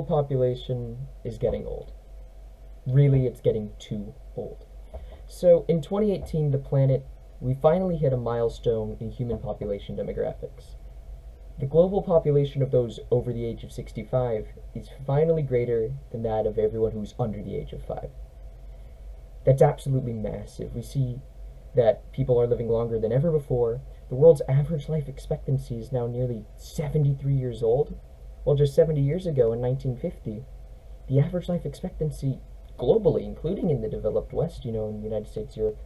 world population is getting old. Really, it's getting too old. So in 2018, we finally hit a milestone in human population demographics. The global population of those over the age of 65 is finally greater than that of everyone who's under the age of 5. That's absolutely massive. We see that people are living longer than ever before. The world's average life expectancy is now nearly 73 years old. Well, just 70 years ago in 1950, the average life expectancy globally, including in the developed West, in the United States, Europe,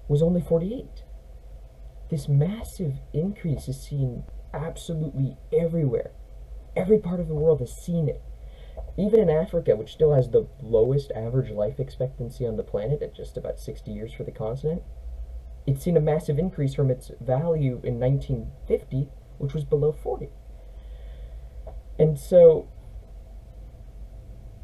was only 48. This massive increase is seen absolutely everywhere. Every part of the world has seen it. Even in Africa, which still has the lowest average life expectancy on the planet at just about 60 years for the continent, it's seen a massive increase from its value in 1950, which was below 40. And so,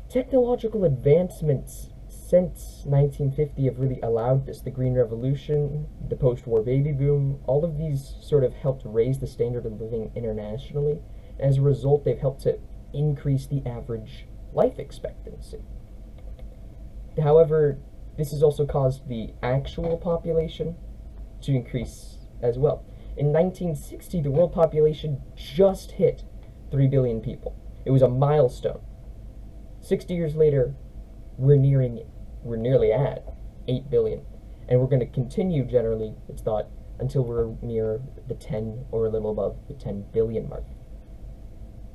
technological advancements since 1950 have really allowed this. The Green Revolution, the post-war baby boom, all of these sort of helped raise the standard of living internationally. As a result, they've helped to increase the average life expectancy. However, this has also caused the actual population to increase as well. In 1960, the world population just hit 3 billion people. It was a milestone. 60 years later, we're nearly at 8 billion. And we're going to continue, generally, it's thought, until we're near the 10 or a little above the 10 billion mark.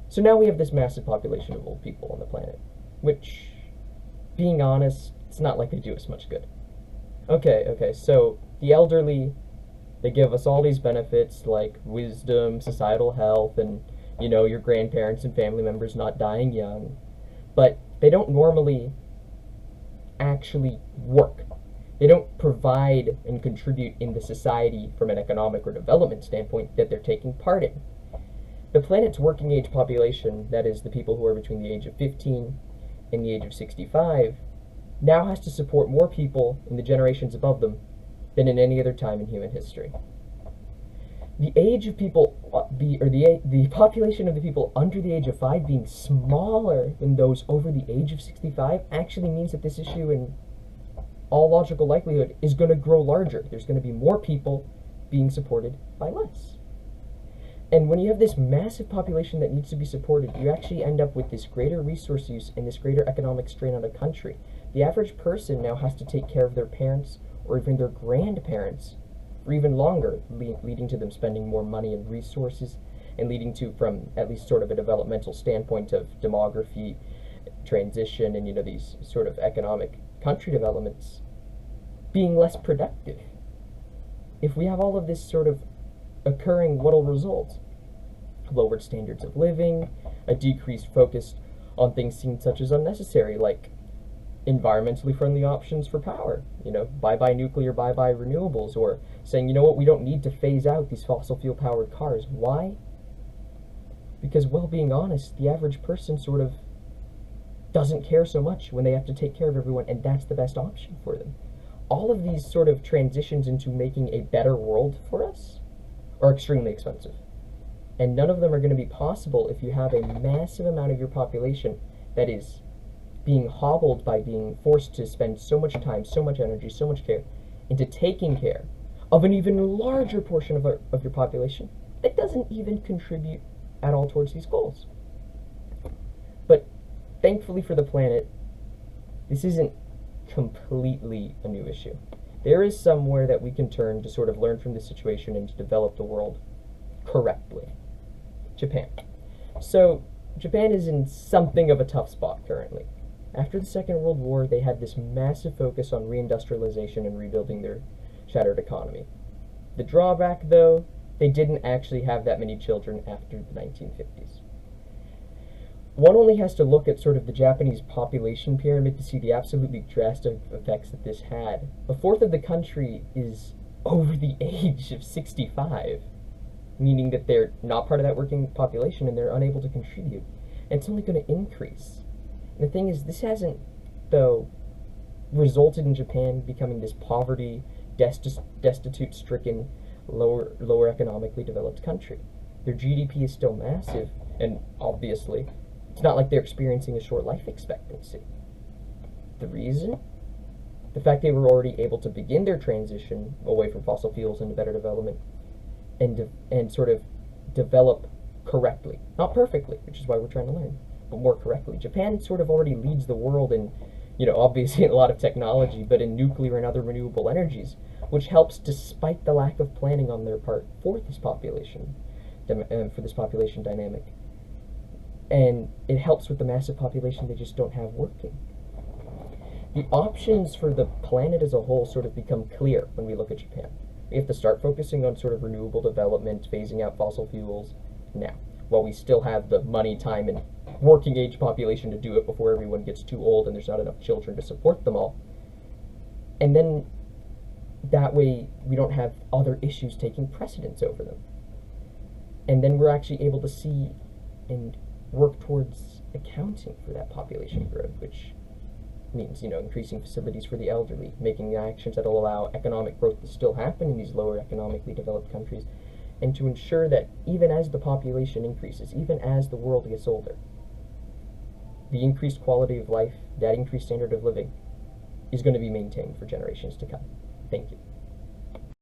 So now we have this massive population of old people on the planet, which, being honest, it's not like they do us much good. Okay, so the elderly, they give us all these benefits like wisdom, societal health, and, your grandparents and family members not dying young. But they don't normally actually work. They don't provide and contribute in the society from an economic or development standpoint that they're taking part in. The planet's working age population, that is the people who are between the age of 15 and the age of 65, now has to support more people in the generations above them than in any other time in human history. The age of people, the population of the people under the age of 5 being smaller than those over the age of 65 actually means that this issue, in all logical likelihood, is going to grow larger. There's going to be more people being supported by less. And when you have this massive population that needs to be supported, you actually end up with this greater resource use and this greater economic strain on a country. The average person now has to take care of their parents or even their grandparents for even longer, leading to them spending more money and resources, and leading to, from at least sort of a developmental standpoint of demography, transition, and these sort of economic country developments, being less productive. If we have all of this sort of occurring, what'll result? Lowered standards of living, a decreased focus on things seen such as unnecessary, like environmentally friendly options for power, bye-bye nuclear, bye-bye renewables, or saying, we don't need to phase out these fossil fuel powered cars. Why? Because, well, being honest, the average person sort of doesn't care so much when they have to take care of everyone, and that's the best option for them. All of these sort of transitions into making a better world for us are extremely expensive. And none of them are going to be possible if you have a massive amount of your population that is being hobbled by being forced to spend so much time, so much energy, so much care into taking care of an even larger portion of your population that doesn't even contribute at all towards these goals. But thankfully for the planet, this isn't completely a new issue. There is somewhere that we can turn to sort of learn from this situation and to develop the world correctly. Japan. So, Japan is in something of a tough spot currently. After the Second World War, they had this massive focus on reindustrialization and rebuilding their shattered economy. The drawback, though, they didn't actually have that many children after the 1950s. One only has to look at sort of the Japanese population pyramid to see the absolutely drastic effects that this had. A fourth of the country is over the age of 65, meaning that they're not part of that working population and they're unable to contribute. And it's only going to increase. And the thing is, this hasn't, though, resulted in Japan becoming this poverty, destitute-stricken, lower economically developed country. Their GDP is still massive, and obviously, It's not like they're experiencing a short life expectancy. The reason? The fact they were already able to begin their transition away from fossil fuels into better development and sort of develop correctly. Not perfectly, which is why we're trying to learn, but more correctly. Japan sort of already leads the world in, obviously in a lot of technology, but in nuclear and other renewable energies, which helps despite the lack of planning on their part for this population dynamic. And it helps with the massive population they just don't have working. The options for the planet as a whole sort of become clear when we look at Japan. We have to start focusing on sort of renewable development, phasing out fossil fuels now, while we still have the money, time, and working age population to do it before everyone gets too old and there's not enough children to support them all. And then that way we don't have other issues taking precedence over them. And then we're actually able to see and work towards accounting for that population growth, which means, increasing facilities for the elderly, making actions that will allow economic growth to still happen in these lower economically developed countries, and to ensure that even as the population increases, even as the world gets older, the increased quality of life, that increased standard of living, is going to be maintained for generations to come. Thank you.